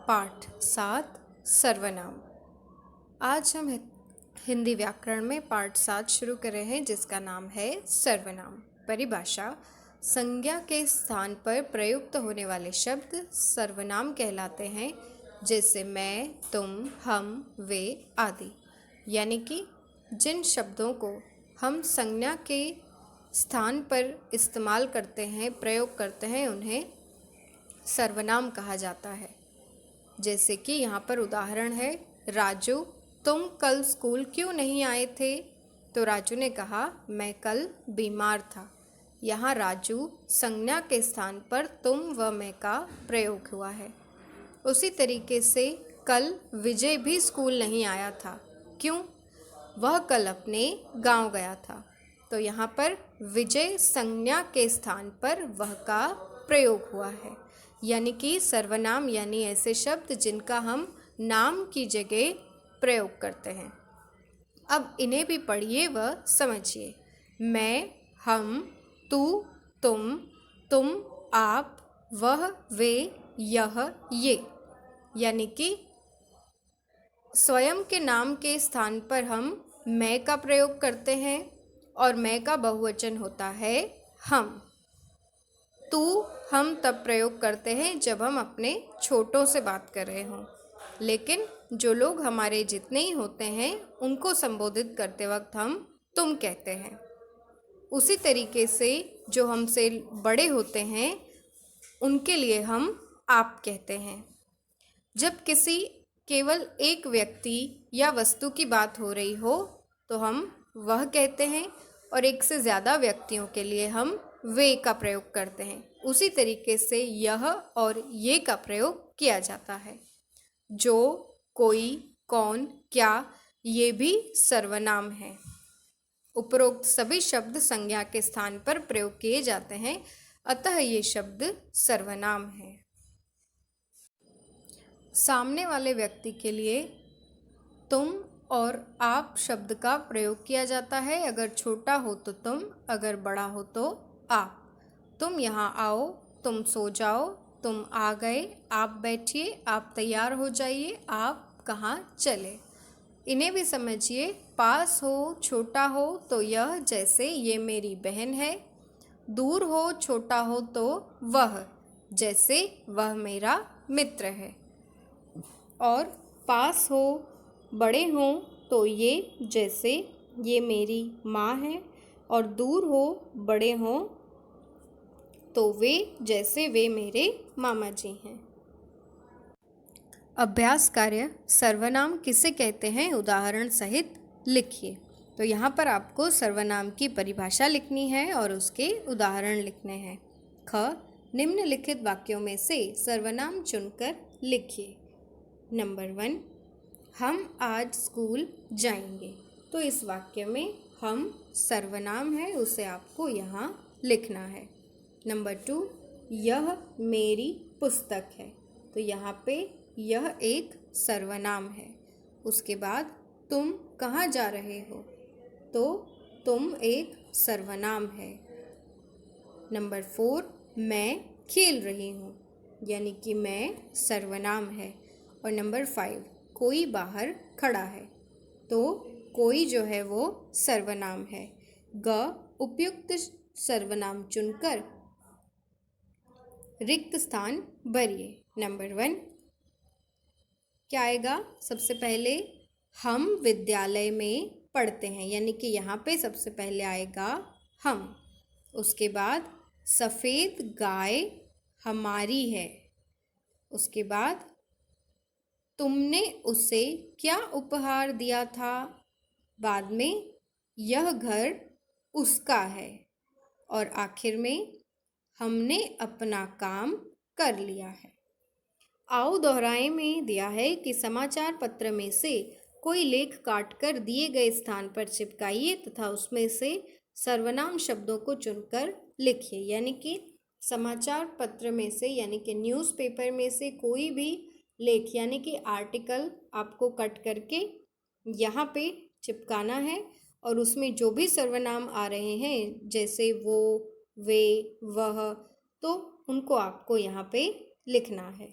पाठ 7 सर्वनाम। आज हम हिंदी व्याकरण में पाठ 7 शुरू कर रहे हैं, जिसका नाम है सर्वनाम। परिभाषा: संज्ञा के स्थान पर प्रयुक्त होने वाले शब्द सर्वनाम कहलाते हैं, जैसे मैं, तुम, हम, वे आदि। यानी कि जिन शब्दों को हम संज्ञा के स्थान पर इस्तेमाल करते हैं, प्रयोग करते हैं, उन्हें सर्वनाम कहा जाता है। जैसे कि यहाँ पर उदाहरण है, राजू तुम कल स्कूल क्यों नहीं आए थे? तो राजू ने कहा, मैं कल बीमार था। यहाँ राजू संज्ञा के स्थान पर तुम व मैं का प्रयोग हुआ है। उसी तरीके से कल विजय भी स्कूल नहीं आया था। क्यों? वह कल अपने गांव गया था। तो यहाँ पर विजय संज्ञा के स्थान पर वह का प्रयोग हुआ है। यानी कि सर्वनाम यानी ऐसे शब्द जिनका हम नाम की जगह प्रयोग करते हैं। अब इन्हें भी पढ़िए व समझिए। मैं, हम, तू, तुम, आप, वह, वे, यह, ये। यानी कि स्वयं के नाम के स्थान पर हम मैं का प्रयोग करते हैं और मैं का बहुवचन होता है हम। तू हम तब प्रयोग करते हैं जब हम अपने छोटों से बात कर रहे हों, लेकिन जो लोग हमारे जितने ही होते हैं उनको संबोधित करते वक्त हम तुम कहते हैं। उसी तरीके से जो हमसे बड़े होते हैं उनके लिए हम आप कहते हैं। जब किसी केवल एक व्यक्ति या वस्तु की बात हो रही हो तो हम वह कहते हैं, और एक से ज़्यादा व्यक्तियों के लिए हम वे का प्रयोग करते हैं। उसी तरीके से यह और ये का प्रयोग किया जाता है। जो, कोई, कौन, क्या, ये भी सर्वनाम है। उपरोक्त सभी शब्द संज्ञा के स्थान पर प्रयोग किए जाते हैं, अतः ये शब्द सर्वनाम है। सामने वाले व्यक्ति के लिए तुम और आप शब्द का प्रयोग किया जाता है। अगर छोटा हो तो तुम, अगर बड़ा हो तो आप। तुम यहाँ आओ, तुम सो जाओ, तुम आ गए, आप बैठिए, आप तैयार हो जाइए, आप कहाँ चले। इन्हें भी समझिए। पास हो, छोटा हो तो यह, जैसे ये मेरी बहन है। दूर हो, छोटा हो तो वह, जैसे वह मेरा मित्र है। और पास हो, बड़े हों तो ये, जैसे ये मेरी माँ है। और दूर हो, बड़े हों तो वे, जैसे वे मेरे मामा जी हैं। अभ्यास कार्य: सर्वनाम किसे कहते हैं उदाहरण सहित लिखिए। तो यहाँ पर आपको सर्वनाम की परिभाषा लिखनी है और उसके उदाहरण लिखने हैं। ख, निम्नलिखित वाक्यों में से सर्वनाम चुनकर लिखिए। नंबर 1, हम आज स्कूल जाएंगे। तो इस वाक्य में हम सर्वनाम है, उसे आपको यहाँ लिखना है। नंबर 2, यह मेरी पुस्तक है। तो यहाँ पे यह एक सर्वनाम है। उसके बाद तुम कहाँ जा रहे हो? तो तुम एक सर्वनाम है। नंबर 4, मैं खेल रही हूँ, यानी कि मैं सर्वनाम है। और नंबर 5, कोई बाहर खड़ा है। तो कोई जो है वो सर्वनाम है। ग, उपयुक्त सर्वनाम चुनकर रिक्त स्थान भरिए। नंबर 1 क्या आएगा? सबसे पहले हम विद्यालय में पढ़ते हैं, यानी कि यहाँ पे सबसे पहले आएगा हम। उसके बाद सफ़ेद गाय हमारी है। उसके बाद तुमने उसे क्या उपहार दिया था? बाद में यह घर उसका है। और आखिर में हमने अपना काम कर लिया है। आओ दोहराए में दिया है कि समाचार पत्र में से कोई लेख काटकर दिए गए स्थान पर चिपकाइए तथा उसमें से सर्वनाम शब्दों को चुनकर लिखिए। यानी कि समाचार पत्र में से, यानी कि न्यूज़पेपर में से कोई भी लेख यानी कि आर्टिकल आपको कट करके यहाँ पे चिपकाना है, और उसमें जो भी सर्वनाम आ रहे हैं, जैसे वो, वे, वह, तो उनको आपको यहाँ पे लिखना है।